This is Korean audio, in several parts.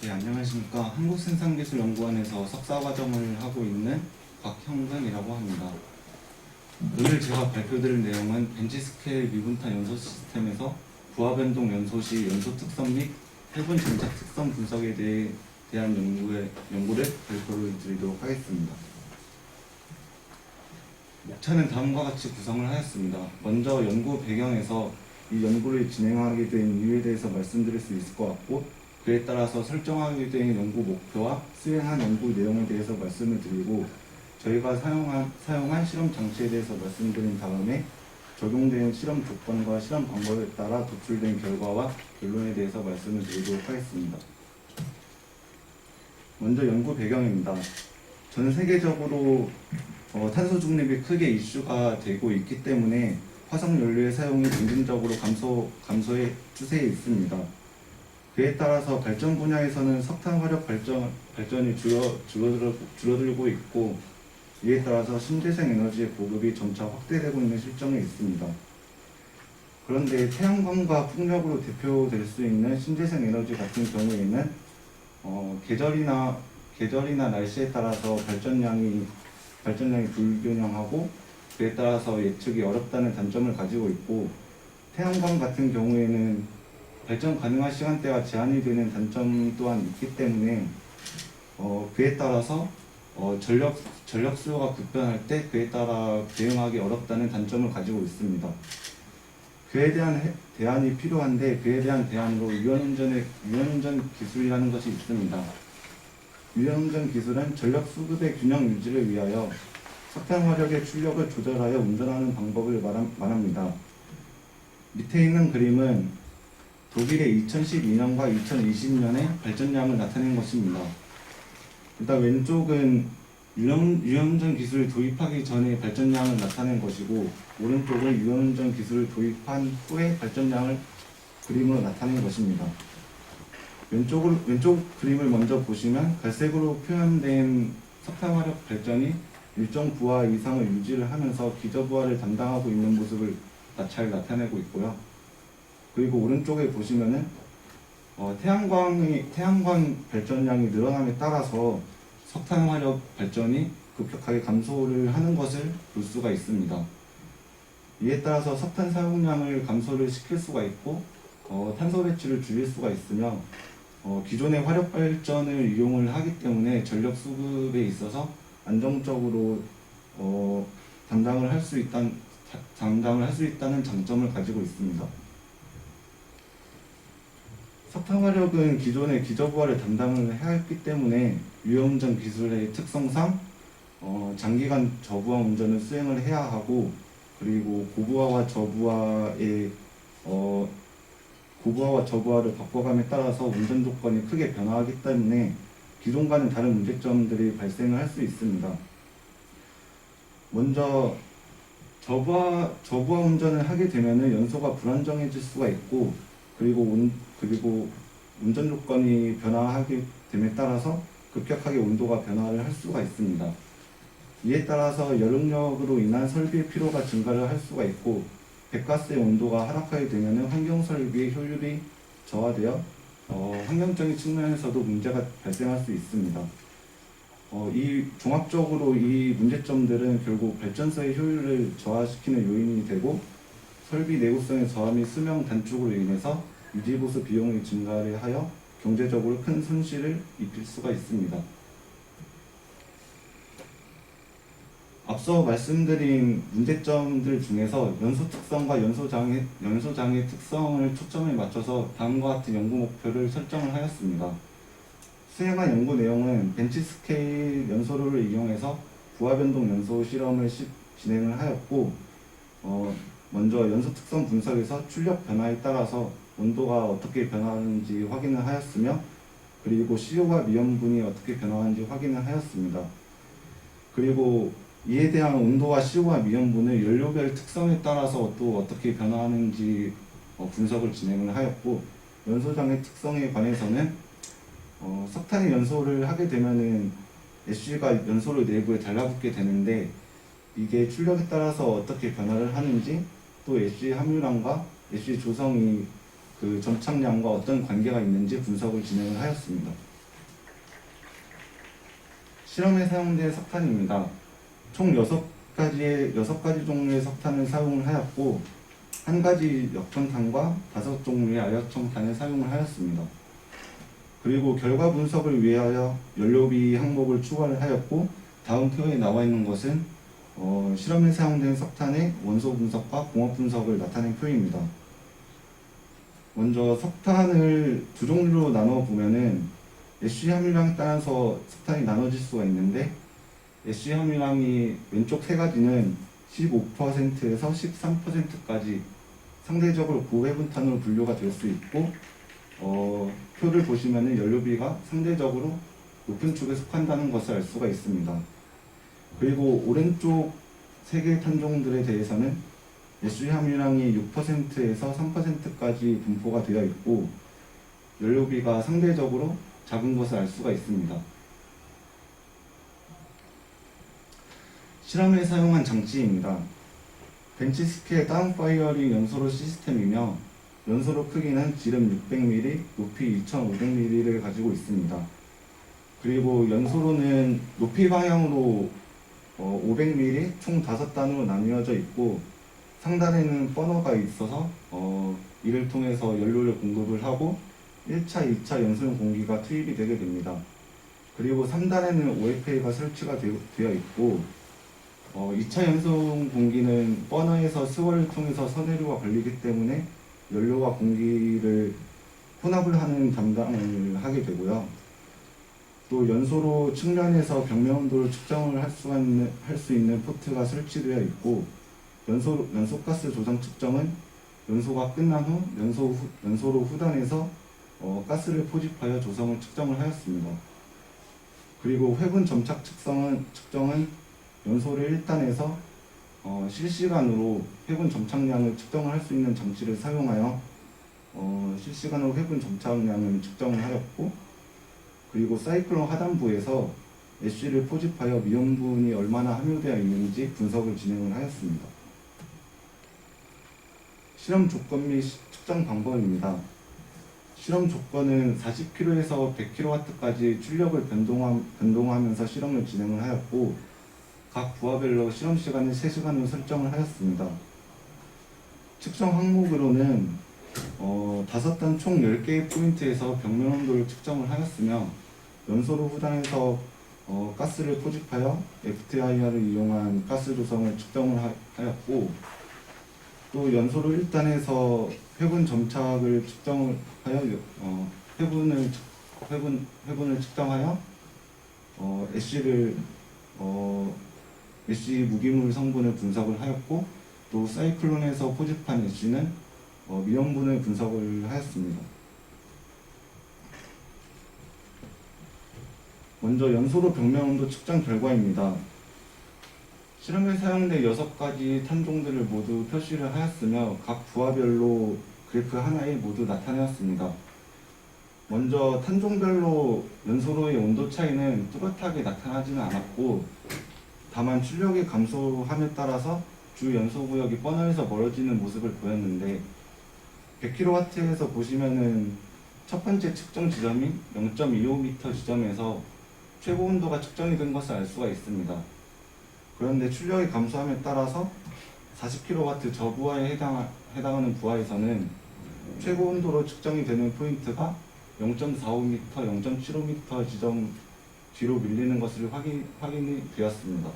네, 안녕하십니까. 한국생산기술연구원에서 석사과정을 하고 있는 곽형근이라고 합니다. 오늘 제가 발표드릴 내용은 벤치스케일 미분탄 연소 시스템에서 부하변동 연소 시 연소 특성 및 해분 정착 특성 분석에 대한 연구를 발표를 드리도록 하겠습니다. 목차는 다음과 같이 구성을 하였습니다. 먼저 연구 배경에서 이 연구를 진행하게 된 이유에 대해서 말씀드릴 수 있을 것 같고, 그에 따라서 설정하게 된 연구 목표와 수행한 연구 내용에 대해서 말씀을 드리고, 저희가 사용한 실험 장치에 대해서 말씀드린 다음에 적용된 실험 조건과 실험 방법에 따라 도출된 결과와 결론에 대해서 말씀을 드리도록 하겠습니다. 먼저 연구 배경입니다. 전 세계적으로 탄소 중립이 크게 이슈가 되고 있기 때문에 화석 연료의 사용이 점진적으로 감소의 추세에 있습니다. 그에 따라서 발전 분야에서는 석탄 화력 발전이 줄어들고 있고, 이에 따라서 신재생 에너지의 보급이 점차 확대되고 있는 실정에 있습니다. 그런데 태양광과 풍력으로 대표될 수 있는 신재생 에너지 같은 경우에는 계절이나 날씨에 따라서 발전량이 불균형하고, 그에 따라서 예측이 어렵다는 단점을 가지고 있고, 태양광 같은 경우에는 발전 가능한 시간대가 제한이 되는 단점 또한 있기 때문에 그에 따라서 전력 수요가 급변할 때 그에 따라 대응하기 어렵다는 단점을 가지고 있습니다. 그에 대한 대안이 필요한데, 그에 대한 대안으로 유연운전 기술이라는 것이 있습니다. 유연운전 기술은 전력 수급의 균형 유지를 위하여 석탄 화력의 출력을 조절하여 운전하는 방법을 말합니다. 밑에 있는 그림은 독일의 2012년과 2020년의 발전량을 나타낸 것입니다. 일단 왼쪽은 유연운전 기술을 도입하기 전에 발전량을 나타낸 것이고, 오른쪽은 유연운전 기술을 도입한 후에 발전량을 그림으로 나타낸 것입니다. 왼쪽 그림을 먼저 보시면 갈색으로 표현된 석탄 화력 발전이 일정 부하 이상을 유지를 하면서 기저부하를 담당하고 있는 모습을 잘 나타내고 있고요. 그리고 오른쪽에 보시면은 태양광 발전량이 늘어남에 따라서 석탄 화력 발전이 급격하게 감소를 하는 것을 볼 수가 있습니다. 이에 따라서 석탄 사용량을 감소를 시킬 수가 있고, 탄소 배출을 줄일 수가 있으며, 기존의 화력 발전을 이용을 하기 때문에 전력 수급에 있어서 안정적으로 담당을 할 수 있다는 장점을 가지고 있습니다. 석탄 화력은 기존의 기저부하를 담당을 해야 했기 때문에 유연운전 기술의 특성상 장기간 저부하 운전을 수행을 해야 하고, 그리고 고부하와 저부하를 바꿔감에 따라서 운전 조건이 크게 변화하기 때문에 기존과는 다른 문제점들이 발생을 할 수 있습니다. 먼저 저부하 운전을 하게 되면 연소가 불안정해질 수가 있고, 그리고 운전 조건이 변화하게 됨에 따라서 급격하게 온도가 변화를 할 수가 있습니다. 이에 따라서 여름력으로 인한 설비의 피로가 증가를 할 수가 있고, 배가스의 온도가 하락하게 되면 환경 설비의 효율이 저하되어 환경적인 측면에서도 문제가 발생할 수 있습니다. 종합적으로 이 문제점들은 결국 발전소의 효율을 저하시키는 요인이 되고, 설비 내구성의 저하 및 수명 단축으로 인해서 유지보수 비용이 증가를 하여 경제적으로 큰 손실을 입힐 수가 있습니다. 앞서 말씀드린 문제점들 중에서 연소 특성과 연소장의 특성을 초점에 맞춰서 다음과 같은 연구 목표를 설정을 하였습니다. 수행한 연구 내용은 벤치 스케일 연소로를 이용해서 부하변동 연소 실험을 진행을 하였고, 먼저 연소 특성 분석에서 출력 변화에 따라서 온도가 어떻게 변화하는지 확인을 하였으며, 그리고 CO와 미연분이 어떻게 변화하는지 확인을 하였습니다. 그리고 이에 대한 온도와 CO와 미연분을 연료별 특성에 따라서 또 어떻게 변화하는지 분석을 진행을 하였고, 연소장의 특성에 관해서는 석탄이 연소를 하게 되면은 SC가 연소로 내부에 달라붙게 되는데, 이게 출력에 따라서 어떻게 변화를 하는지, 또 SC 함유량과 SC 조성이 그 점착량과 어떤 관계가 있는지 분석을 진행을 하였습니다. 실험에 사용된 석탄입니다. 총 6가지 종류의 석탄을 사용을 하였고, 한 가지 역청탄과 5종류의 아역청탄을 사용을 하였습니다. 그리고 결과 분석을 위하여 연료비 항목을 추가를 하였고, 다음 표에 나와 있는 것은 실험에 사용된 석탄의 원소 분석과 공업 분석을 나타낸 표입니다. 먼저 석탄을 두 종류로 나눠 보면은 SC 함유량에 따라서 석탄이 나눠질 수가 있는데, SC 함유량이 왼쪽 세 가지는 15%에서 13%까지 상대적으로 고해분탄으로 분류가 될 수 있고, 표를 보시면은 연료비가 상대적으로 높은 쪽에 속한다는 것을 알 수가 있습니다. 그리고 오른쪽 세 개의 탄종들에 대해서는 SC 함유량이 6%에서 3%까지 분포가 되어 있고, 연료비가 상대적으로 작은 것을 알 수가 있습니다. 실험에 사용한 장치입니다. 벤치스케 다운파이어링 연소로 시스템이며, 연소로 크기는 지름 600mm, 높이 2500mm를 가지고 있습니다. 그리고 연소로는 높이 방향으로 500mm 총 5단으로 나뉘어져 있고, 상단에는 버너가 있어서 이를 통해서 연료를 공급을 하고 1차, 2차 연소용 공기가 투입이 되게 됩니다. 그리고 3단에는 OFA가 설치가 되어 있고, 2차 연소용 공기는 버너에서 스월을 통해서 선회류가 걸리기 때문에 연료와 공기를 혼합을 하는 담당을 하게 되고요. 또 연소로 측면에서 벽면 온도를 측정을 할 수 있는 포트가 설치되어 있고, 연소가스 조정 측정은 연소가 끝난 후 연소로 후단에서 가스를 포집하여 조성을 측정을 하였습니다. 그리고 회분 점착 측정은 연소를 1단에서 실시간으로 회분 점착량을 측정을 할 수 있는 장치를 사용하여 실시간으로 회분 점착량을 측정을 하였고, 그리고 사이클론 하단부에서 SC를 포집하여 미온분이 얼마나 함유되어 있는지 분석을 진행을 하였습니다. 실험 조건 및 측정 방법입니다. 실험 조건은 40kW에서 100kW까지 출력을 변동하면서 실험을 진행을 하였고, 각 부하별로 실험 시간을 3시간으로 설정을 하였습니다. 측정 항목으로는 5단 총 10개의 포인트에서 벽면 온도를 측정을 하였으며, 연소로 후단에서 가스를 포집하여 FTIR을 이용한 가스 조성을 측정을 하였고, 또 연소로 1단에서 회분 점착을 측정을 하여 회분을 측정하여 SC 무기물 성분을 분석을 하였고, 또 사이클론에서 포집한 SC는 미온분을 분석을 하였습니다. 먼저 연소로 벽면 온도 측정 결과입니다. 실험에 사용된 6가지 탄종들을 모두 표시를 하였으며, 각 부하별로 그래프 하나에 모두 나타내었습니다. 먼저 탄종별로 연소로의 온도 차이는 뚜렷하게 나타나지는 않았고, 다만 출력이 감소함에 따라서 주 연소구역이 버너에서 멀어지는 모습을 보였는데, 100kW에서 보시면은 첫 번째 측정 지점인 0.25m 지점에서 최고 온도가 측정이 된 것을 알 수가 있습니다. 그런데 출력이 감소함에 따라서 40kW 저부하에 해당하는 부하에서는 최고 온도로 측정이 되는 포인트가 0.45m, 0.75m 지점 뒤로 밀리는 것을 확인이 되었습니다.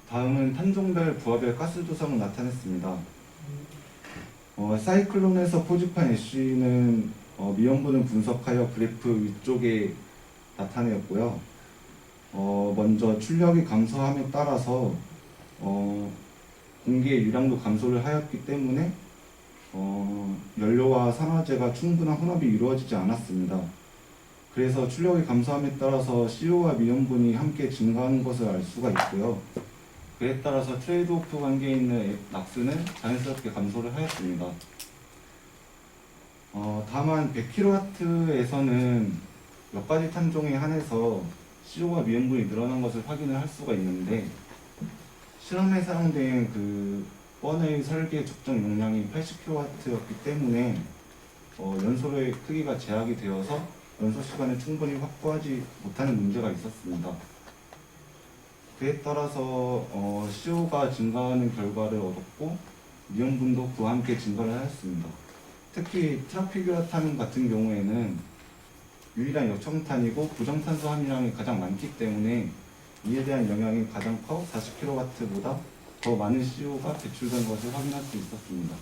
다음은 탄종별 부하별 가스 조성을 나타냈습니다. 사이클론에서 포집한 SC는 미온분을 분석하여 그래프 위쪽에 나타내었고요. 먼저 출력이 감소함에 따라서 공기의 유량도 감소를 하였기 때문에 연료와 산화제가 충분한 혼합이 이루어지지 않았습니다. 그래서 출력이 감소함에 따라서 CO와 미온분이 함께 증가하는 것을 알 수가 있고요. 그에 따라서 트레이드오프 관계에 있는 낙스는 자연스럽게 감소를 하였습니다. 다만 100kW에서는 몇 가지 탄종에 한해서 CO와 미온분이 늘어난 것을 확인을 할 수가 있는데, 실험에 사용된 버너의 설계 적정 용량이 80kW였기 때문에 연소의 크기가 제약이 되어서 연소 시간을 충분히 확보하지 못하는 문제가 있었습니다. 그에 따라서 CO가 증가하는 결과를 얻었고 미온분도 그와 함께 증가를 하였습니다. 특히 트라피규라탄 같은 경우에는 유일한 역청탄이고 부정탄소 함유량이 가장 많기 때문에 이에 대한 영향이 가장 커 40kW보다 더 많은 CO가 배출된 것을 확인할 수 있었습니다.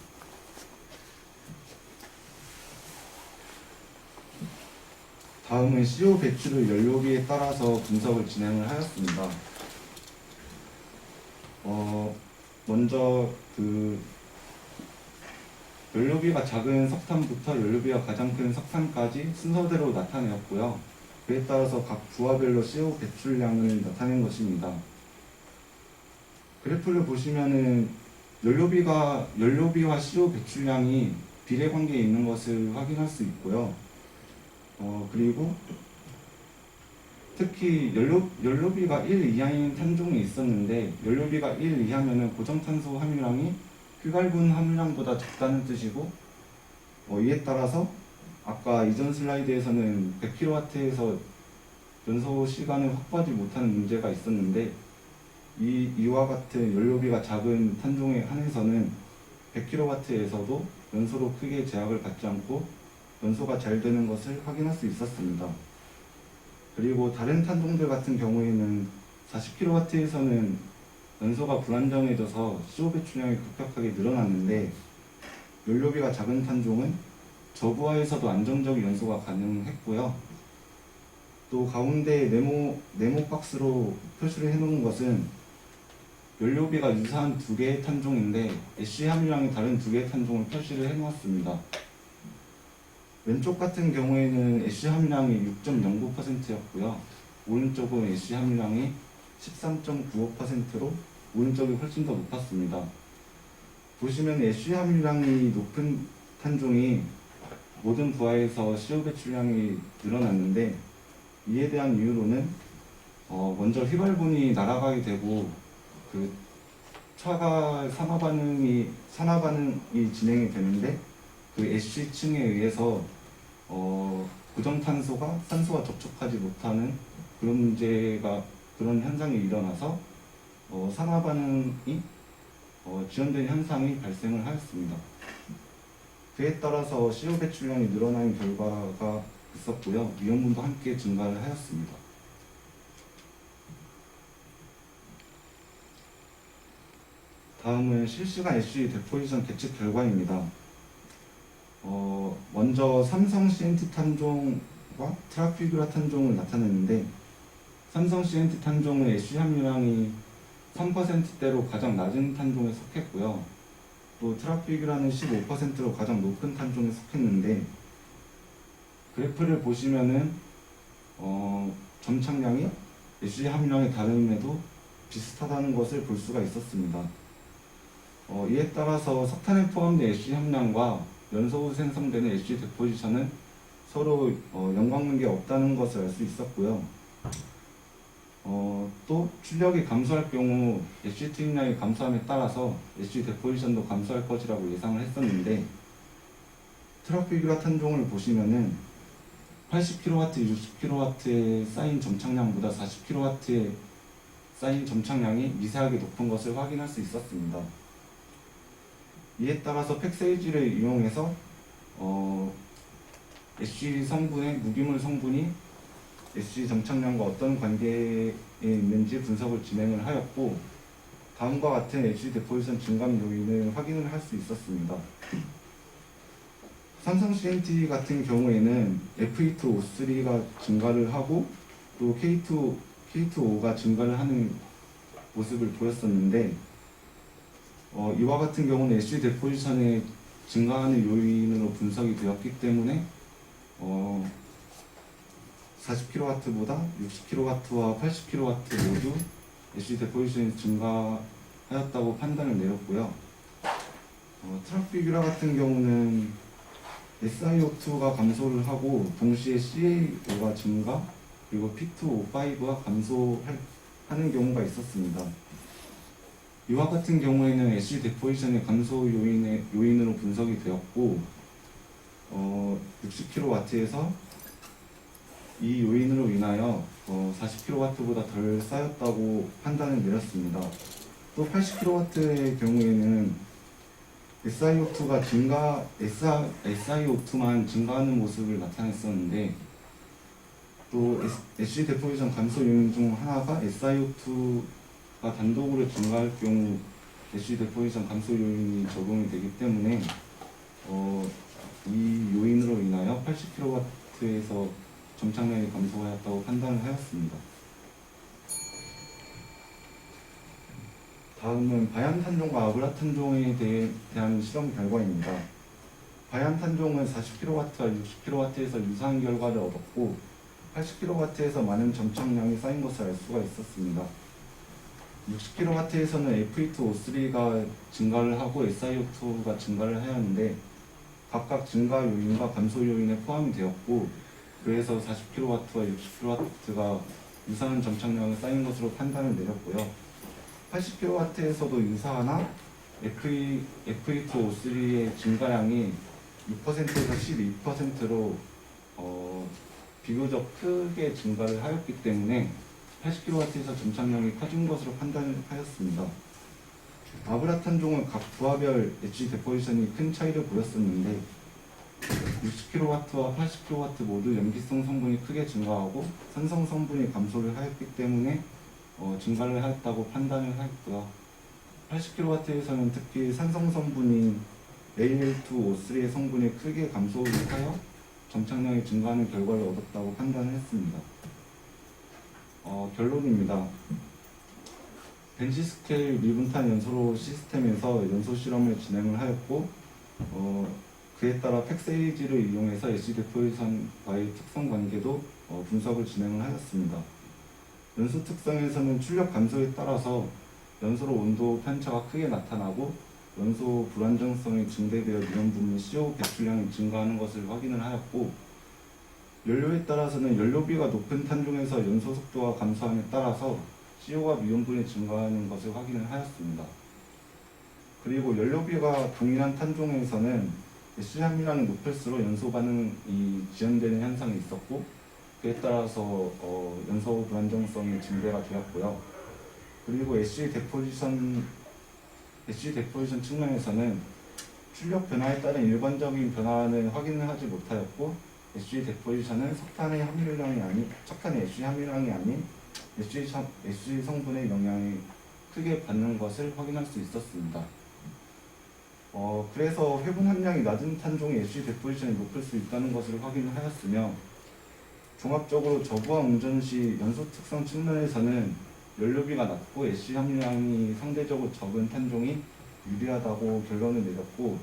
다음은 CO 배출을 연료비에 따라서 분석을 진행을 하였습니다. 먼저 연료비가 작은 석탄부터 연료비가 가장 큰 석탄까지 순서대로 나타내었고요. 그에 따라서 각 부하별로 CO 배출량을 나타낸 것입니다. 그래프를 보시면은 연료비와 CO 배출량이 비례관계에 있는 것을 확인할 수 있고요. 그리고 특히 연료비가 1 이하인 탄종이 있었는데 연료비가 1 이하면은 고정탄소 함유량이 휘발분 함유량보다 적다는 뜻이고 이에 따라서 아까 이전 슬라이드에서는 100kW에서 연소 시간을 확보하지 못하는 문제가 있었는데 이와 같은 연료비가 작은 탄종에 한해서는 100kW에서도 연소로 크게 제약을 받지 않고 연소가 잘 되는 것을 확인할 수 있었습니다. 그리고 다른 탄종들 같은 경우에는 40kW에서는 연소가 불안정해져서 CO 배출량이 급격하게 늘어났는데 연료비가 작은 탄종은 저부하에서도 안정적인 연소가 가능했고요. 또 가운데 네모 박스로 표시를 해놓은 것은 연료비가 유사한 두 개의 탄종인데 SC 함유량이 다른 두 개의 탄종을 표시를 해놓았습니다. 왼쪽 같은 경우에는 SC 함유량이 6.09%였고요. 오른쪽은 SC 함유량이 13.95%로 오른쪽이 훨씬 더 높았습니다. 보시면 SC 함유량이 높은 탄종이 모든 부하에서 CO 배출량이 늘어났는데 이에 대한 이유로는 먼저 휘발분이 날아가게 되고 그 차가 산화 반응이 진행이 되는데 그 SC층에 의해서 고정탄소가 산소와 접촉하지 못하는 그런 현상이 일어나서 산화 반응이 지연된 현상이 발생을 하였습니다. 그에 따라서 CO 배출량이 늘어나는 결과가 있었고요. 미온분도 함께 증가를 하였습니다. 다음은 실시간 SC 데포지션 계측 결과입니다. 먼저 삼성 CNT 탄종과 트라피규라 탄종을 나타냈는데 삼성 CNT 탄종은 SC 함유량이 3%대로 가장 낮은 탄종에 속했고요. 또 트라피규라는 15%로 가장 높은 탄종에 속했는데 그래프를 보시면은 점착량이 SC 함유량이 다름에도 비슷하다는 것을 볼 수가 있었습니다. 이에 따라서 석탄에 포함된 SC 함량과 연소 후 생성되는 SC 데포지션은 서로 연관관계가 없다는 것을 알 수 있었고요. 또 출력이 감소할 경우 SC 투입량이 감소함에 따라서 SC 데포지션도 감소할 것이라고 예상을 했었는데 트라피규라 탄종을 보시면은 80kW, 60kW에 쌓인 점착량보다 40kW에 쌓인 점착량이 미세하게 높은 것을 확인할 수 있었습니다. 이에 따라서 팩세이지를 이용해서 SC 성분의 무기물 성분이 SC 점착량과 어떤 관계에 있는지 분석을 진행을 하였고 다음과 같은 SC 데포지션 증감 요인을 확인을 할 수 있었습니다. 삼성 CNT 같은 경우에는 F2O3가 증가를 하고 또 K2O가 증가를 하는 모습을 보였었는데 이와 같은 경우는 SC 데포지션의 증가하는 요인으로 분석이 되었기 때문에 40kW보다 60kW와 80kW 모두 SC 데포지션이 증가하였다고 판단을 내렸고요. 트라피규라 같은 경우는 SiO2가 감소를 하고 동시에 CaO가 증가 그리고 P2O5가 감소하는 경우가 있었습니다. 이와 같은 경우에는 SC 데포지션의 감소 요인으로 분석이 되었고 60kW에서 이 요인으로 인하여 40kW보다 덜 쌓였다고 판단을 내렸습니다. 또 80kW의 경우에는 SiO2만 증가하는 모습을 나타냈었는데, 또 SC 데포지션 감소 요인 중 하나가 SiO2가 단독으로 증가할 경우 SC 데포지션 감소 요인이 적용이 되기 때문에 이 요인으로 인하여 80kW에서 점착량이 감소하였다고 판단을 하였습니다. 다음은 바얀탄종과 아브라탄종에 대한 실험 결과입니다. 바얀탄종은 40kW와 60kW에서 유사한 결과를 얻었고 80kW에서 많은 점착량이 쌓인 것을 알 수가 있었습니다. 60kW에서는 Fe2O3가 증가를 하고 SiO2가 증가를 하였는데 각각 증가 요인과 감소 요인에 포함이 되었고, 그래서 40kW와 60kW가 유사한 점착량이 쌓인 것으로 판단을 내렸고요. 80kW에서도 유사하나 Fe2O3의 증가량이 6%에서 12%로 비교적 크게 증가를 하였기 때문에 80kW에서 점착량이 커진 것으로 판단을 하였습니다. 아브라탄종은 각 부하별 엣지 데포지션이 큰 차이를 보였었는데 60kW와 80kW 모두 염기성 성분이 크게 증가하고 산성 성분이 감소를 하였기 때문에 증가를 하였다고 판단을 하였고요. 80kW에서는 특히 산성 성분인 Al2O3의 성분이 크게 감소를 하여 점착량이 증가하는 결과를 얻었다고 판단을 했습니다. 결론입니다. 벤시 스케일 미분탄 연소로 시스템에서 연소 실험을 진행을 하였고, 그에 따라 팩세이지를 이용해서 엣지 데포지션과의 특성 관계도 분석을 진행을 하였습니다. 연소 특성에서는 출력 감소에 따라서 연소로 온도 편차가 크게 나타나고 연소 불안정성이 증대되어 미연 부문 CO 배출량이 증가하는 것을 확인을 하였고, 연료에 따라서는 연료비가 높은 탄종에서 연소 속도가 감소함에 따라서 CO가 미온분이 증가하는 것을 확인을 하였습니다. 그리고 연료비가 동일한 탄종에서는 SC 함유량이 높을수록 연소 반응이 지연되는 현상이 있었고, 그에 따라서 연소 불안정성이 증대가 되었고요. 그리고 SC 데포지션 측면에서는 출력 변화에 따른 일반적인 변화는 확인을 하지 못하였고, SC 데포지션은 석탄의 SC 함유량이 아닌 SC 성분의 영향이 크게 받는 것을 확인할 수 있었습니다. 그래서 회분 함량이 낮은 탄종의 SC 데포지션이 높을 수 있다는 것을 확인을 하였으며, 종합적으로 저부하 운전 시 연소 특성 측면에서는 연료비가 낮고 SC 함유량이 상대적으로 적은 탄종이 유리하다고 결론을 내렸고,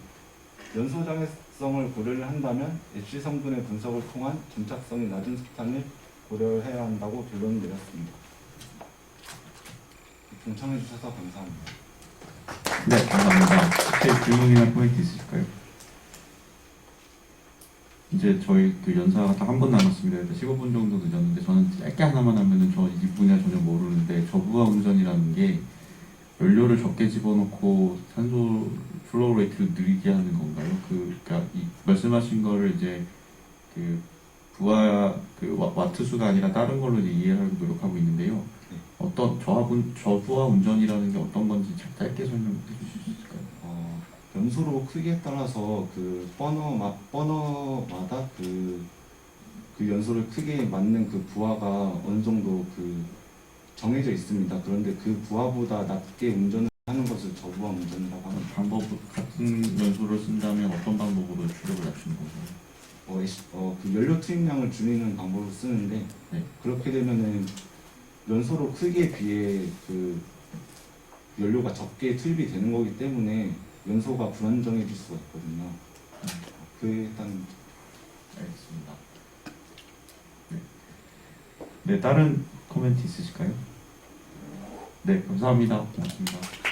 연소 장애성을 고려를 한다면 SC 성분의 분석을 통한 점착성이 낮은 석탄을 고려해야 한다고 결론을 내렸습니다. 동참해 주셔서 감사합니다. 네, 감사합니다. 혹시 질문이나 포인트 있으실까요? 이제 저희 그 연사가 딱 한 번 남았습니다. 15분 정도 늦었는데 저는 짧게 하나만 하면은 저 이 분야 전혀 모르는데, 저부하 운전이라는 게 연료를 적게 집어넣고 산소 플로우 레이트를 느리게 하는 건가요? 그러니까 이 말씀하신 거를 이제 그 부하 그 와트 수가 아니라 다른 걸로 이제 이해하려고 노력하고 있는데요. 네. 어떤 저부하 운전이라는 게 어떤 건지 짧게 설명해 주실 수 있을까요? 연소로 크기에 따라서 그 버너마다 그 연소를 크기에 맞는 그 부하가 어느 정도 그 정해져 있습니다. 그런데 그 부하보다 낮게 운전을 하는 것을 저부하 운전이라고 합니다. 방법 같은 연소를 쓴다면 어떤 방법으로 출력을 낮추는 건가요? 그 연료 투입량을 줄이는 방법을 쓰는데, 네. 그렇게 되면은 연소로 크기에 비해 그 연료가 적게 투입이 되는 거기 때문에 연소가 불안정해질 수가 있거든요. 그게 일단 알겠습니다. 네, 다른 코멘트 있으실까요? 네, 감사합니다. 고맙습니다.